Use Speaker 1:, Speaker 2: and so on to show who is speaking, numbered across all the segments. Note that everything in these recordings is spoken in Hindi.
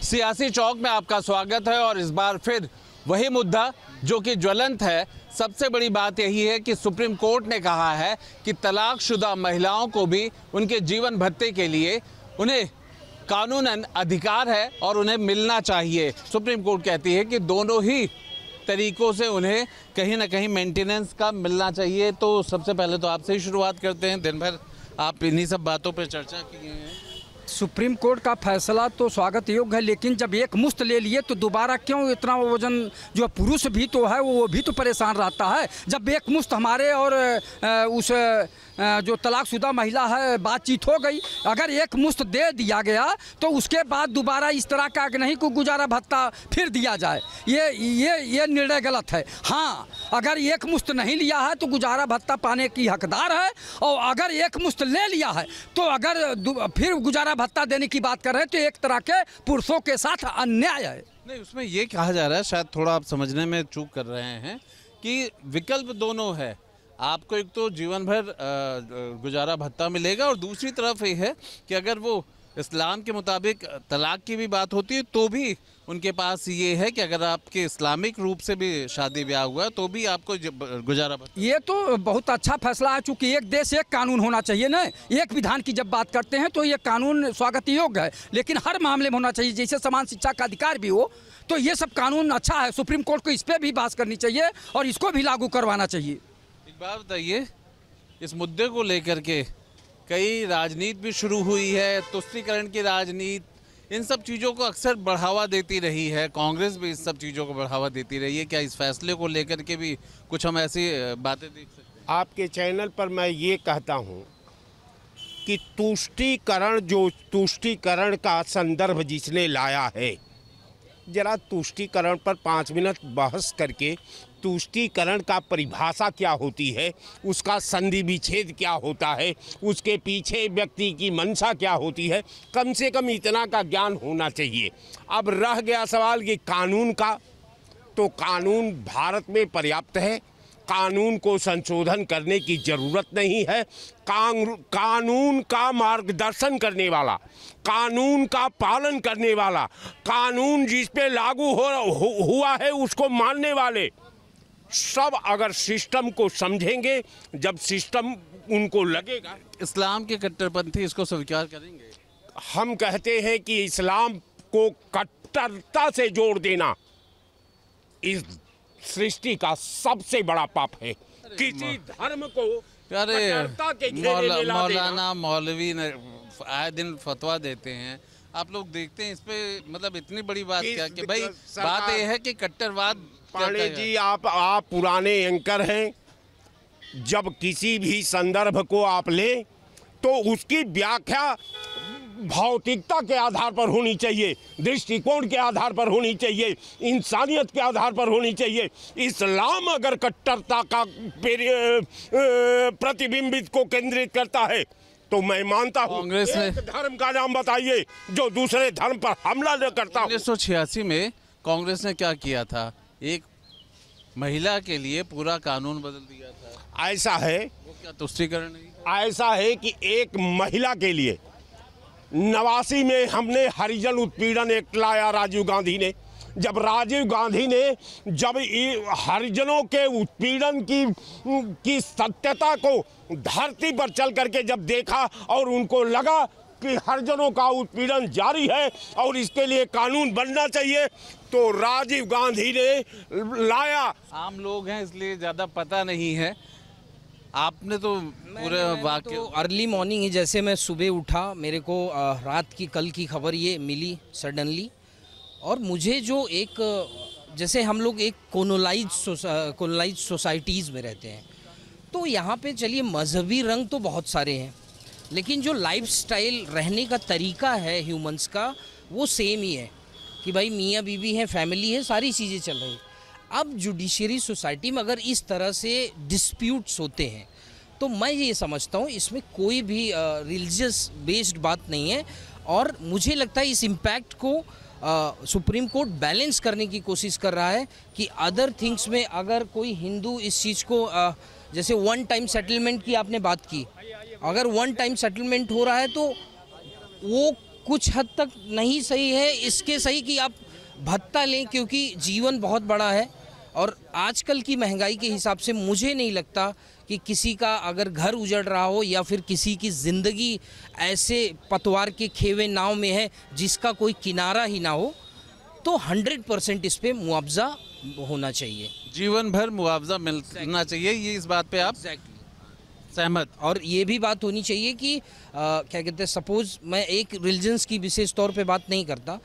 Speaker 1: सियासी चौक में आपका स्वागत है और इस बार फिर वही मुद्दा जो कि ज्वलंत है। सबसे बड़ी बात यही है कि सुप्रीम कोर्ट ने कहा है कि तलाकशुदा महिलाओं को भी उनके जीवन भत्ते के लिए उन्हें कानूनन अधिकार है और उन्हें मिलना चाहिए। सुप्रीम कोर्ट कहती है कि दोनों ही तरीकों से उन्हें कहीं ना कहीं मेंटेनेंस का मिलना चाहिए। तो सबसे पहले तो आपसे ही शुरुआत करते हैं। दिन भर आप इन्हीं सब बातों पर चर्चा किए हैं।
Speaker 2: सुप्रीम कोर्ट का फैसला तो स्वागत योग्य है, लेकिन जब एक मुश्त ले लिए तो दोबारा क्यों इतना वजन, जो पुरुष भी तो है वो भी तो परेशान रहता है। जब एक मुश्त हमारे और उस जो तलाकशुदा महिला है बातचीत हो गई, अगर एक मुश्त दे दिया गया तो उसके बाद दोबारा इस तरह का नहीं को गुजारा भत्ता फिर दिया जाए, ये निर्णय गलत है। हाँ, अगर एक मुश्त नहीं लिया है तो गुजारा भत्ता पाने की हकदार है, और अगर एक मुश्त ले लिया है तो अगर फिर गुजारा भत्ता देने की बात कर रहे हैं तो एक तरह के पुरुषों के साथ अन्याय है।
Speaker 1: नहीं, उसमें ये कहा जा रहा है, शायद थोड़ा आप समझने में चूक कर रहे हैं, कि विकल्प दोनों है। आपको एक तो जीवन भर गुजारा भत्ता मिलेगा और दूसरी तरफ ये है कि अगर वो इस्लाम के मुताबिक तलाक की भी बात होती है तो भी उनके पास ये है कि अगर आपके इस्लामिक रूप से भी शादी ब्याह हुआ तो भी आपको गुजारा भत्ता।
Speaker 2: ये तो बहुत अच्छा फैसला है, चूँकि एक देश एक कानून होना चाहिए ना। एक विधान की जब बात करते हैं तो ये कानून स्वागत योग्य है, लेकिन हर मामले में होना चाहिए। जैसे समान शिक्षा का अधिकार भी हो तो ये सब कानून अच्छा है। सुप्रीम कोर्ट को इस पर भी बात करनी चाहिए और इसको भी लागू करवाना चाहिए।
Speaker 1: एक बात बताइए, इस मुद्दे को लेकर के कई राजनीति भी शुरू हुई है, तुष्टीकरण की राजनीति, इन सब चीज़ों को अक्सर बढ़ावा देती रही है। कांग्रेस भी इस सब चीज़ों को बढ़ावा देती रही है। क्या इस फैसले को लेकर के भी कुछ हम ऐसी बातें देख सकते हैं?
Speaker 3: आपके चैनल पर मैं ये कहता हूँ कि तुष्टीकरण का संदर्भ जिसने लाया है, जरा तुष्टीकरण पर 5 मिनट बहस करके तुष्टीकरण का परिभाषा क्या होती है, उसका संधि विच्छेद क्या होता है, उसके पीछे व्यक्ति की मंशा क्या होती है, कम से कम इतना का ज्ञान होना चाहिए। अब रह गया सवाल कि कानून का, तो कानून भारत में पर्याप्त है। कानून को संशोधन करने की ज़रूरत नहीं है। कानून का मार्गदर्शन करने वाला, कानून का पालन करने वाला, कानून जिस पे लागू हुआ है उसको मानने वाले सब अगर सिस्टम को समझेंगे, जब सिस्टम उनको लगेगा।
Speaker 1: इस्लाम के कट्टरपंथी इसको स्वीकार करेंगे?
Speaker 3: हम कहते हैं कि इस्लाम को कट्टरता से जोड़ देना इस सृष्टि का सबसे बड़ा पाप है। किसी धर्म को कट्टरता के घेरे में ला देना।
Speaker 1: मौलवी आए दिन फतवा देते हैं, आप लोग देखते हैं इस पे, मतलब इतनी बड़ी बात क्या कि भाई बात यह है कि कट्टरवाद।
Speaker 3: पांडे जी, आप पुराने एंकर हैं। जब किसी भी संदर्भ को आप लें तो उसकी व्याख्या भौतिकता के आधार पर होनी चाहिए, दृष्टिकोण के आधार पर होनी चाहिए, इंसानियत के आधार पर होनी चाहिए। इस्लाम अगर कट्टरता का प्रतिबिंबित को केंद्रित करता है तो मैं मानता हूँ।
Speaker 1: कांग्रेस ने
Speaker 3: धर्म का नाम बताइए जो दूसरे धर्म पर हमला न करता।
Speaker 1: 1986 में कांग्रेस ने क्या किया था? एक महिला के लिए पूरा कानून बदल दिया था।
Speaker 3: ऐसा है,
Speaker 1: वो क्या तुष्टीकरण नहीं?
Speaker 3: ऐसा है कि एक महिला के लिए 89 में हमने हरिजन उत्पीड़न एक्ट लाया राजीव गांधी ने। जब राजीव गांधी ने जब हरिजनों के उत्पीड़न की सत्यता को धरती पर चल करके जब देखा और उनको लगा कि हरिजनों का उत्पीड़न जारी है और इसके लिए कानून बनना चाहिए, तो राजीव गांधी ने लाया।
Speaker 1: आम लोग हैं इसलिए ज़्यादा पता नहीं है, आपने तो पूरे वाक्य।
Speaker 4: तो अर्ली मॉर्निंग ही जैसे मैं सुबह उठा, मेरे को रात की कल की खबर ये मिली सडनली, और मुझे जो एक, जैसे हम लोग एक कोलोनाइज सोसाइटीज़ में रहते हैं, तो यहाँ पे चलिए मजहबी रंग तो बहुत सारे हैं, लेकिन जो लाइफस्टाइल रहने का तरीका है ह्यूमंस का वो सेम ही है कि भाई मियाँ बीवी हैं, फैमिली है, सारी चीज़ें चल रही। अब जुडिशरी सोसाइटी में अगर इस तरह से डिस्प्यूट्स होते हैं तो मैं ये समझता हूँ इसमें कोई भी रिलीजियस बेस्ड बात नहीं है, और मुझे लगता है इस इम्पैक्ट को सुप्रीम कोर्ट बैलेंस करने की कोशिश कर रहा है कि अदर थिंग्स में अगर कोई हिंदू इस चीज़ को जैसे वन टाइम सेटलमेंट की आपने बात की, अगर वन टाइम सेटलमेंट हो रहा है तो वो कुछ हद तक नहीं सही है, इसके सही कि आप भत्ता लें, क्योंकि जीवन बहुत बड़ा है और आजकल की महंगाई के हिसाब से मुझे नहीं लगता कि किसी का अगर घर उजड़ रहा हो या फिर किसी की ज़िंदगी ऐसे पतवार के खेवे नाव में है जिसका कोई किनारा ही ना हो, तो 100% इस पे मुआवजा होना चाहिए।
Speaker 1: जीवन भर मुआवजा मिलना चाहिए, ये इस बात पे आप सहमत?
Speaker 4: और ये भी बात होनी चाहिए कि क्या कहते हैं, सपोज़ मैं एक रिलीजन्स की विशेष तौर पे बात नहीं करता,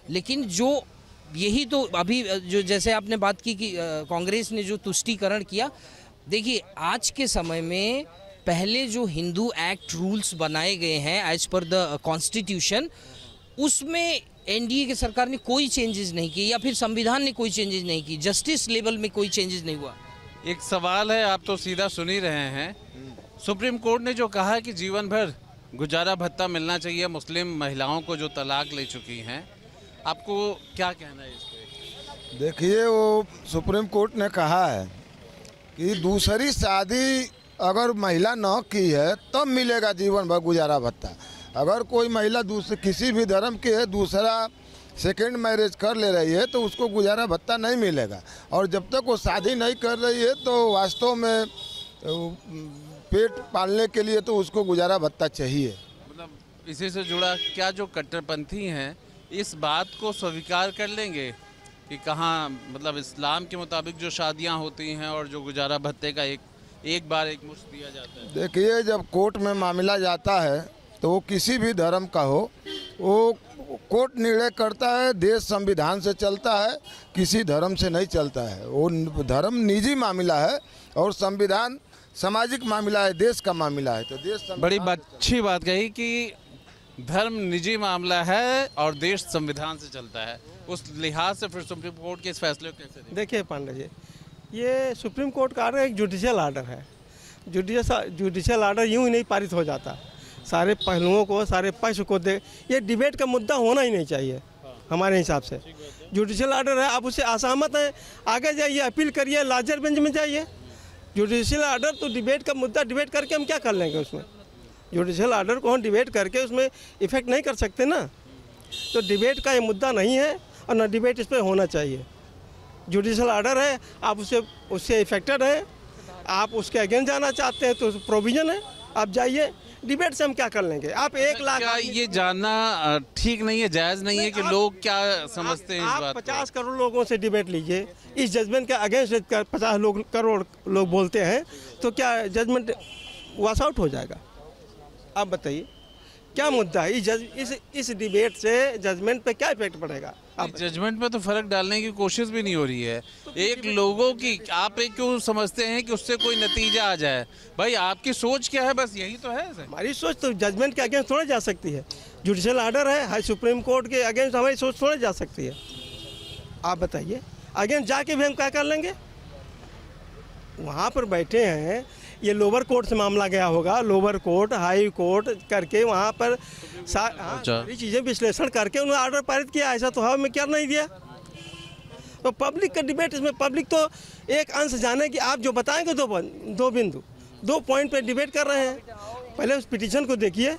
Speaker 4: लेकिन जो यही तो अभी जो जैसे आपने बात की कि कांग्रेस ने जो तुष्टीकरण किया, देखिए आज के समय में पहले जो हिंदू एक्ट रूल्स बनाए गए हैं एज पर द कॉन्स्टिट्यूशन, उसमें एनडीए की सरकार ने कोई चेंजेस नहीं किए या फिर संविधान ने कोई चेंजेस नहीं की, जस्टिस लेवल में कोई चेंजेस नहीं हुआ।
Speaker 1: एक सवाल है, आप तो सीधा सुन ही रहे हैं, सुप्रीम कोर्ट ने जो कहा कि जीवन भर गुजारा भत्ता मिलना चाहिए मुस्लिम महिलाओं को जो तलाक ले चुकी हैं, आपको क्या कहना है इस पे?
Speaker 5: देखिए, वो सुप्रीम कोर्ट ने कहा है कि दूसरी शादी अगर महिला न की है तब मिलेगा जीवन भर गुजारा भत्ता। अगर कोई महिला दूसरे किसी भी धर्म की है, दूसरा सेकेंड मैरिज कर ले रही है, तो उसको गुजारा भत्ता नहीं मिलेगा। और जब तक वो शादी नहीं कर रही है तो वास्तव में पेट पालने के लिए तो उसको गुजारा भत्ता चाहिए।
Speaker 1: मतलब इसी से जुड़ा क्या जो कट्टरपंथी हैं इस बात को स्वीकार कर लेंगे कि कहाँ मतलब इस्लाम के मुताबिक जो शादियां होती हैं और जो गुजारा भत्ते का एक बार एक मुश्त दिया जाता है?
Speaker 5: देखिए, जब कोर्ट में मामला जाता है तो वो किसी भी धर्म का हो, वो कोर्ट निर्णय करता है, देश संविधान से चलता है, किसी धर्म से नहीं चलता है। वो धर्म निजी मामला है और संविधान सामाजिक मामला है, देश का मामला है। तो देश
Speaker 1: बड़ी अच्छी बात कही कि धर्म निजी मामला है और देश संविधान से चलता है। उस लिहाज से फिर सुप्रीम कोर्ट के इस फैसले को कैसे देखते?
Speaker 6: देखिए पांडे जी, ये सुप्रीम कोर्ट का ऑर्डर एक जुडिशियल ऑर्डर है। जुडिशियल ऑर्डर यूं ही नहीं पारित हो जाता, सारे पहलुओं को, सारे पक्ष को दे, ये डिबेट का मुद्दा होना ही नहीं चाहिए हमारे हिसाब से। जुडिशियल ऑर्डर है, आप उससे असहमत हैं, आगे जाइए, अपील करिए, लार्जर बेंच में जाइए। जुडिशियल ऑर्डर तो डिबेट का मुद्दा, डिबेट करके हम क्या कर लेंगे उसमें? जुडिशियल ऑर्डर को हम डिबेट करके उसमें इफेक्ट नहीं कर सकते ना। तो डिबेट का ये मुद्दा नहीं है और ना डिबेट इस पर होना चाहिए। जुडिशियल ऑर्डर है, आप उससे इफेक्टेड है, आप उसके अगेंस्ट जाना चाहते हैं तो प्रोविज़न है, आप जाइए। डिबेट से हम क्या कर लेंगे? आप 1 लाख
Speaker 1: क्या ये जानना ठीक नहीं है, जायज़ नहीं है कि लोग क्या समझते हैं इस बात को?
Speaker 6: 50 करोड़ लोगों से डिबेट लीजिए, इस जजमेंट के अगेंस्ट 50 करोड़ लोग बोलते हैं, तो क्या जजमेंट वॉश आउट हो जाएगा? आप बताइए क्या मुद्दा है? इस डिबेट से जजमेंट पे क्या इफेक्ट पड़ेगा?
Speaker 1: जजमेंट पे तो फर्क डालने की कोशिश भी नहीं हो रही है। एक लोगों की आप एक क्यों समझते हैं कि उससे कोई नतीजा आ जाए? भाई आपकी सोच क्या है, बस यही तो है।
Speaker 6: हमारी सोच तो जजमेंट के अगेंस्ट थोड़ा जा सकती है। जुडिशियल ऑर्डर है, हाई सुप्रीम कोर्ट के अगेंस्ट हमारी सोच थोड़ा जा सकती है। आप बताइए, अगेंस्ट जाके भी हम क्या कर लेंगे? वहाँ पर बैठे हैं, ये लोअर कोर्ट से मामला गया होगा, लोअर कोर्ट, हाई कोर्ट करके वहाँ पर सारी चीज़ें विश्लेषण करके उन्होंने ऑर्डर पारित किया। ऐसा तो हवा में क्या नहीं दिया। तो पब्लिक का डिबेट, इसमें पब्लिक तो एक अंश जाने कि आप जो बताएंगे दो पॉइंट पे डिबेट कर रहे हैं। पहले उस पिटीशन को देखिए,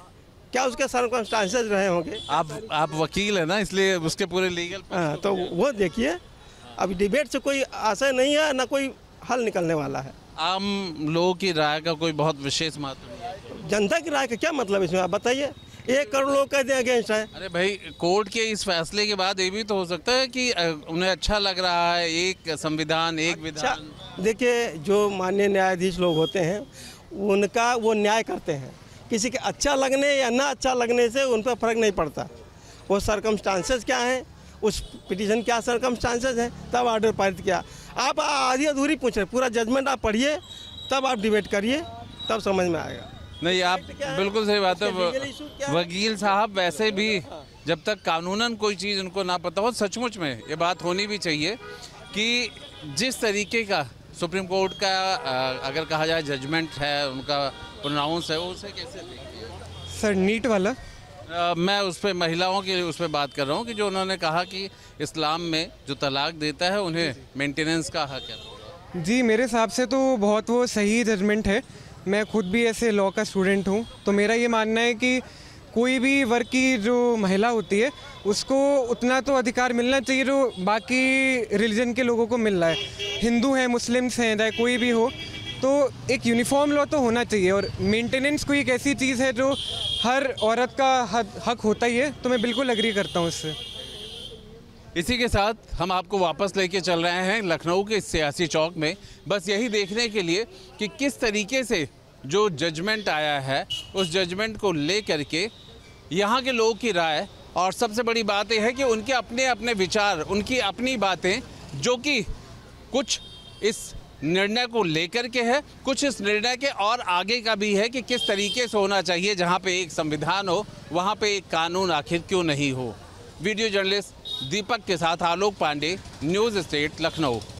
Speaker 6: क्या उसके सर्कमस्टांसेस रहे होंगे।
Speaker 1: आप वकील है ना, इसलिए उसके पूरे लीगल
Speaker 6: तो वो देखिए। अब डिबेट से कोई आशय नहीं है, ना कोई हल निकलने वाला है।
Speaker 1: आम लोगों की राय का कोई बहुत विशेष महत्व नहीं है।
Speaker 6: जनता की राय का क्या मतलब इसमें, आप बताइए? 1 करोड़ लोग कहते हैं अगेंस्ट है।
Speaker 1: अरे भाई, कोर्ट के इस फैसले के बाद ये भी तो हो सकता है कि उन्हें अच्छा लग रहा है, एक संविधान, एक विधान।
Speaker 6: देखिए, जो माननीय न्यायाधीश लोग होते हैं उनका वो न्याय करते हैं। किसी के अच्छा लगने या ना अच्छा लगने से उन पर फर्क नहीं पड़ता। वो सर्कमस्टांसेस क्या हैं, उस पिटीशन क्या सर्कमस्टांसेस हैं, तब ऑर्डर पारित किया। आप आधी अधूरी पूछ रहे, पूरा जजमेंट आप पढ़िए, तब आप डिबेट करिए, तब समझ में आएगा।
Speaker 1: नहीं, आप बिल्कुल सही बात है। वकील साहब वैसे भी जब तक कानूनन कोई चीज़ उनको ना पता हो, सचमुच में ये बात होनी भी चाहिए कि जिस तरीके का सुप्रीम कोर्ट का अगर कहा जाए जजमेंट है, उनका प्रोनाउंस है, उसे कैसे देखते हैं?
Speaker 7: सर नीट वाला
Speaker 1: मैं उस पर महिलाओं की उस पर बात कर रहा हूँ कि जो उन्होंने कहा कि इस्लाम में जो तलाक देता है उन्हें मेंटेनेंस का हक है।
Speaker 7: जी, मेरे हिसाब से तो बहुत वो सही जजमेंट है। मैं खुद भी ऐसे लॉ का स्टूडेंट हूँ, तो मेरा ये मानना है कि कोई भी वर्ग की जो महिला होती है उसको उतना तो अधिकार मिलना चाहिए जो बाकी रिलीजन के लोगों को मिल रहा है। हिंदू हैं, मुस्लिम्स हैं, चाहे कोई भी हो, तो एक यूनिफॉर्म लॉ तो होना चाहिए। और मेंटेनेंस कोई एक ऐसी चीज़ है जो हर औरत का हक होता ही है, तो मैं बिल्कुल एग्री करता हूँ इससे।
Speaker 1: इसी के साथ हम आपको वापस लेके चल रहे हैं लखनऊ के सियासी चौक में, बस यही देखने के लिए कि किस तरीके से जो जजमेंट आया है उस जजमेंट को ले करके यहाँ के लोगों की राय, और सबसे बड़ी बात यह है कि उनके अपने अपने विचार, उनकी अपनी बातें, जो कि कुछ इस निर्णय को लेकर के है, कुछ इस निर्णय के और आगे का भी है कि किस तरीके से होना चाहिए। जहाँ पे एक संविधान हो वहाँ पे एक कानून आखिर क्यों नहीं हो। वीडियो जर्नलिस्ट दीपक के साथ आलोक पांडे, न्यूज़ स्टेट, लखनऊ।